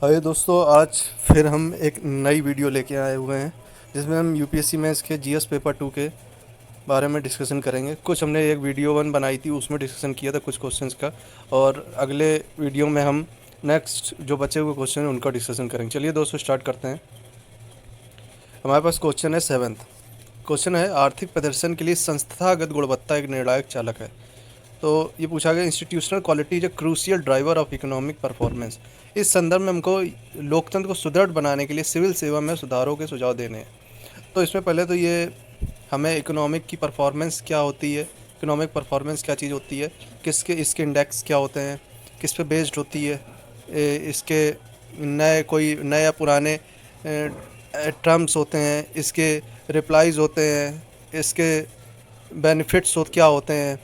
हाय दोस्तों, आज फिर हम एक नई वीडियो लेके आए हुए हैं जिसमें हम यूपीएससी मेंस के जीएस पेपर 2 के बारे में डिस्कशन करेंगे। कुछ हमने एक वीडियो 1 बनाई थी, उसमें डिस्कशन किया था कुछ क्वेश्चंस का, और अगले वीडियो में हम नेक्स्ट जो बचे हुए क्वेश्चन हैं उनका डिस्कशन करेंगे। चलिए दोस्तों स्टार्ट करते हैं। हमारे पास क्वेश्चन है 7th। क्वेश्चन है, आर्थिक प्रदर्शन के लिए संस्थागत गुणवत्ता एक निर्णायक चालक है। तो ये पूछा गया, institutional quality is a crucial driver of economic performance. इस संदर्भ में हमको लोकतंत्र को सुदृढ़ बनाने के लिए सिविल सेवा में सुधारों के सुझाव देने हैं। तो इसमें पहले तो ये हमें इकोनॉमिक की परफॉर्मेंस क्या होती है, इकोनॉमिक परफॉर्मेंस क्या चीज़ होती है, किसके इसके इंडेक्स क्या होते हैं, किस पे बेस्ड होती है, इसके नए या पुराने टर्म्स होते हैं, इसके रिप्लाईज होते हैं, इसके बेनिफिट्स क्या होते हैं,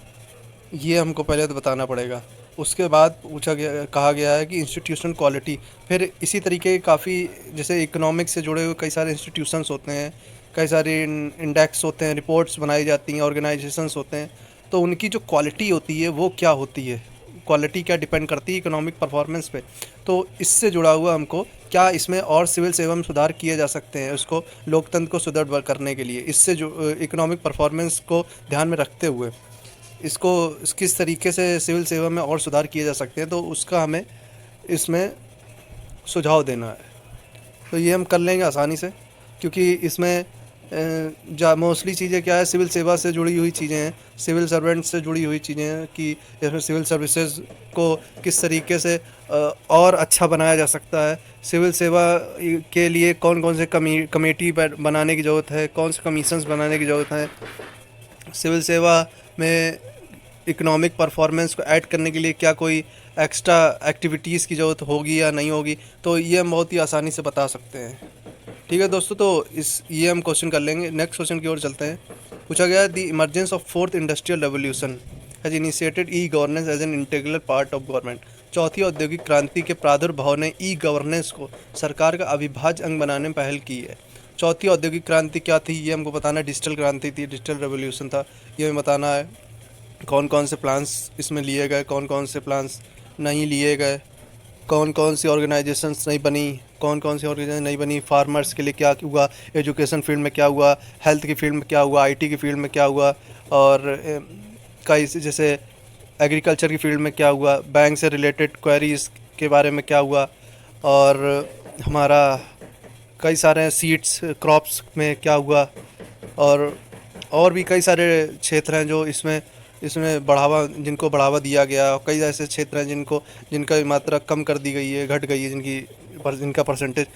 ये हमको पहले तो बताना पड़ेगा। उसके बाद कहा गया है कि इंस्टीट्यूशनल क्वालिटी, फिर इसी तरीके के काफ़ी जैसे इकोनॉमिक्स से जुड़े हुए कई सारे इंस्टीट्यूशंस होते हैं, कई सारे इंडेक्स होते हैं, रिपोर्ट्स बनाई जाती हैं, ऑर्गेनाइजेशंस होते हैं। तो उनकी जो क्वालिटी होती है वो क्या होती है, क्वालिटी क्या डिपेंड करती है इकोनॉमिक परफॉर्मेंस पे। तो इससे जुड़ा हुआ हमको क्या इसमें और सिविल सेवा में सुधार किए जा सकते हैं, उसको लोकतंत्र को सुदृढ़ करने के लिए, इससे जो इकोनॉमिक परफॉर्मेंस को ध्यान में रखते हुए इसको किस तरीके से सिविल सेवा में और सुधार किए जा सकते हैं, तो उसका हमें इसमें सुझाव देना है। तो ये हम कर लेंगे आसानी से, क्योंकि इसमें मोस्टली चीज़ें क्या है, सिविल सेवा से जुड़ी हुई चीज़ें हैं, सिविल सर्वेंट से जुड़ी हुई चीज़ें हैं कि इसमें सिविल सर्विसेज को किस तरीके से और अच्छा बनाया जा सकता है, सिविल सेवा के लिए कौन कौन से कमेटी बनाने की ज़रूरत है, कौन से कमीशंस बनाने की ज़रूरत है, सिविल सेवा में इकोनॉमिक परफॉर्मेंस को ऐड करने के लिए क्या कोई एक्स्ट्रा एक्टिविटीज़ की ज़रूरत होगी या नहीं होगी। तो ये हम बहुत ही आसानी से बता सकते हैं। ठीक है दोस्तों, तो ये हम क्वेश्चन कर लेंगे। नेक्स्ट क्वेश्चन की ओर चलते हैं। पूछा गया, the emergence of fourth industrial revolution has initiated e governance as an integral part of government. चौथी औद्योगिक क्रांति के प्रादुर्भाव ने ई गवर्नेंस को सरकार का अविभाज्य अंग बनाने में पहल की है। चौथी औद्योगिक क्रांति क्या थी ये हमको बताना है। डिजिटल क्रांति थी, डिजिटल रेवोल्यूशन था, ये हमें बताना है। कौन कौन से प्लान्स इसमें लिए गए, कौन कौन से प्लान्स नहीं लिए गए, कौन कौन सी ऑर्गेनाइजेशंस नहीं बनी, कौन कौन सी ऑर्गेनाइजेशन नहीं बनी, फार्मर्स के लिए क्या हुआ, एजुकेशन फील्ड में क्या हुआ, हेल्थ की फील्ड में क्या हुआ, आईटी की फील्ड में क्या हुआ, और कई जैसे एग्रीकल्चर की फील्ड में क्या हुआ, बैंक से रिलेटेड क्वेरीज के बारे में क्या हुआ, और हमारा कई सारे सीड्स क्रॉप्स में क्या हुआ, और भी कई सारे क्षेत्र हैं जो इसमें इसमें जिनको बढ़ावा दिया गया, और कई ऐसे क्षेत्र हैं जिनका मात्रा कम कर दी गई है, घट गई है, जिनका परसेंटेज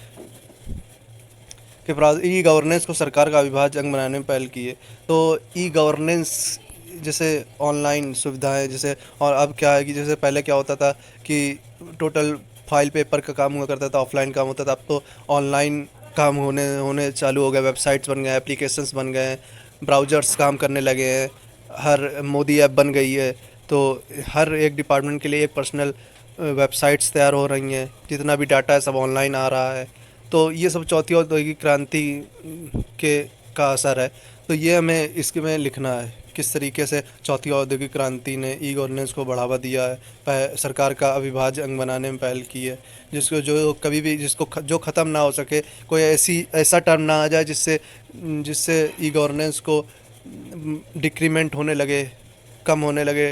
के बाद ई गवर्नेंस को सरकार का अविभाज्य अंग बनाने में पहल की है। तो ई गवर्नेंस जैसे ऑनलाइन सुविधाएं, जैसे, और अब क्या है कि जैसे पहले क्या होता था कि टोटल फाइल पेपर का काम हुआ करता था, ऑफलाइन काम होता था, अब तो ऑनलाइन काम होने होने चालू हो गए, वेबसाइट्स बन गए, एप्लीकेशंस बन गए, ब्राउज़र्स काम करने लगे हैं, हर मोदी ऐप बन गई है। तो हर एक डिपार्टमेंट के लिए एक पर्सनल वेबसाइट्स तैयार हो रही हैं, जितना भी डाटा है सब ऑनलाइन आ रहा है। तो ये सब चौथी औद्योगिक क्रांति के का असर है। तो ये हमें इसके में लिखना है, किस तरीके से चौथी औद्योगिक क्रांति ने ई गवर्नेंस को बढ़ावा दिया है, सरकार का अविभाज्य अंग बनाने में पहल की है, जिसको जो कभी भी जो ख़त्म ना हो सके, कोई ऐसा टर्म ना आ जाए जिससे जिससे ई गवर्नेंस को डिक्रीमेंट होने लगे, कम होने लगे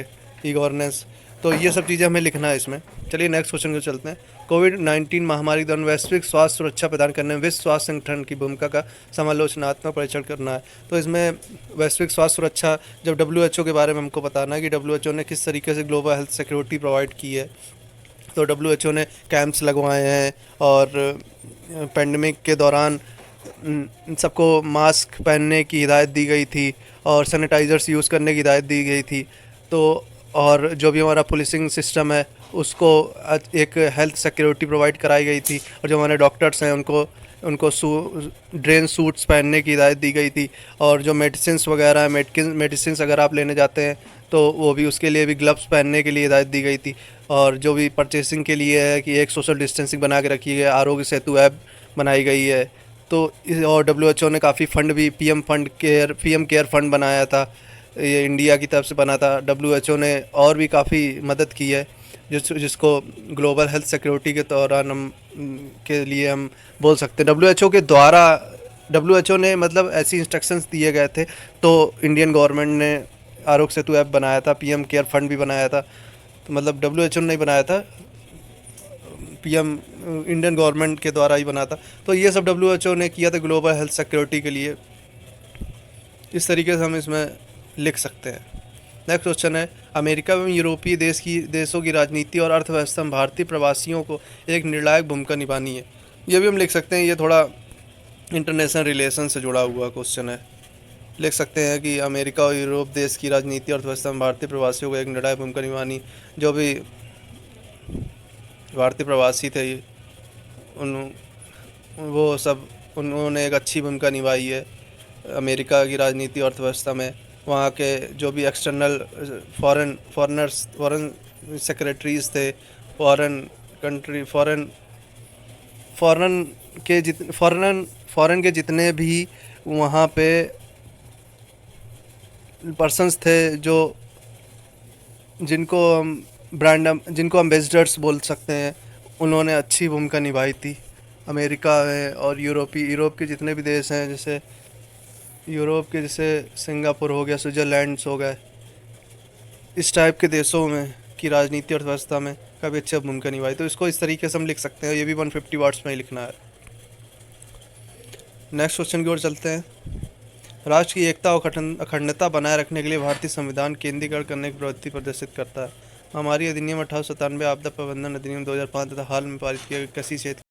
ई गवर्नेंस। तो ये सब चीज़ें हमें लिखना है इसमें। चलिए नेक्स्ट क्वेश्चन को चलते हैं। कोविड-19 महामारी के दौरान वैश्विक स्वास्थ्य सुरक्षा प्रदान करने में विश्व स्वास्थ्य संगठन की भूमिका का समालोचनात्मक परीक्षण करना है। तो इसमें वैश्विक स्वास्थ्य सुरक्षा, जब WHO के बारे में हमको बताना है कि WHO ने किस तरीके से ग्लोबल हेल्थ सिक्योरिटी प्रोवाइड की है। तो WHO ने कैंप्स लगवाए हैं, और पेंडेमिक के दौरान सबको मास्क पहनने की हिदायत दी गई थी, और सैनिटाइज़र्स यूज़ करने की हिदायत दी गई थी। तो और जो भी हमारा पुलिसिंग सिस्टम है उसको एक हेल्थ सिक्योरिटी प्रोवाइड कराई गई थी, और जो हमारे डॉक्टर्स हैं उनको उनको ड्रेन सूट्स पहनने की हिदायत दी गई थी। और जो मेडिसिन्स वगैरह है, मेडिसिन्स अगर आप लेने जाते हैं तो वो भी, उसके लिए भी ग्लव्स पहनने के लिए हिदायत दी गई थी। और जो भी परचेसिंग के लिए है कि एक सोशल डिस्टेंसिंग बना के रखी है, आरोग्य सेतु ऐप बनाई गई है। तो और WHO ने काफ़ी फंड भी, पीएम केयर फंड बनाया था, ये इंडिया की तरफ से बना था। WHO ने और भी काफ़ी मदद की है। जिसको ग्लोबल हेल्थ सिक्योरिटी के दौरान हम के लिए हम बोल सकते हैं। डब्ल्यूएचओ के द्वारा, डब्ल्यूएचओ ने मतलब ऐसी इंस्ट्रक्शंस दिए गए थे, तो इंडियन गवर्नमेंट ने आरोग्य सेतु ऐप बनाया था, पीएम केयर फंड भी बनाया था। तो मतलब डब्ल्यूएचओ ने नहीं बनाया था, पीएम इंडियन गवर्नमेंट के द्वारा ही बना था। तो ये सब डब्ल्यूएचओ ने किया था ग्लोबल हेल्थ सिक्योरिटी के लिए। इस तरीके से हम इसमें लिख सकते हैं। नेक्स्ट क्वेश्चन है, अमेरिका एवं यूरोपीय देशों की राजनीति और अर्थव्यवस्था में भारतीय प्रवासियों को एक निर्णायक भूमिका निभानी है। ये भी हम लिख सकते हैं, ये थोड़ा इंटरनेशनल रिलेशन से जुड़ा हुआ क्वेश्चन है। लिख सकते हैं कि अमेरिका और यूरोप देश की राजनीति और अर्थव्यवस्था में भारतीय प्रवासियों को एक निर्णायक भूमिका निभानी। जो भी भारतीय प्रवासी थे उन वो सब उन्होंने एक अच्छी भूमिका निभाई है अमेरिका की राजनीति और अर्थव्यवस्था में। वहाँ के जो भी एक्सटर्नल फॉरेन सेक्रेटरीज थे, फॉरेन के जितने भी वहाँ पे पर्सन्स थे, जो जिनको एम्बेसडर्स बोल सकते हैं, उन्होंने अच्छी भूमिका निभाई थी अमेरिका में। और यूरोप के जितने भी देश हैं, जैसे यूरोप के जैसे सिंगापुर हो गया, स्विट्ज़रलैंड हो गए, इस टाइप के देशों में की राजनीति और अर्थव्यवस्था में काफ़ी अच्छी भूमिका निभाई। तो इसको इस तरीके से हम लिख सकते हैं। ये भी 150 वर्ड्स में ही लिखना है। नेक्स्ट क्वेश्चन की ओर चलते हैं। राष्ट्र की एकता और अखंडता बनाए रखने के लिए भारतीय संविधान केंद्रीकरण करने की प्रवृत्ति प्रदर्शित करता है। हमारी अधिनियम 1897, आपदा प्रबंधन अधिनियम 2005 तथा हाल में पारित किया गया कृषि क्षेत्र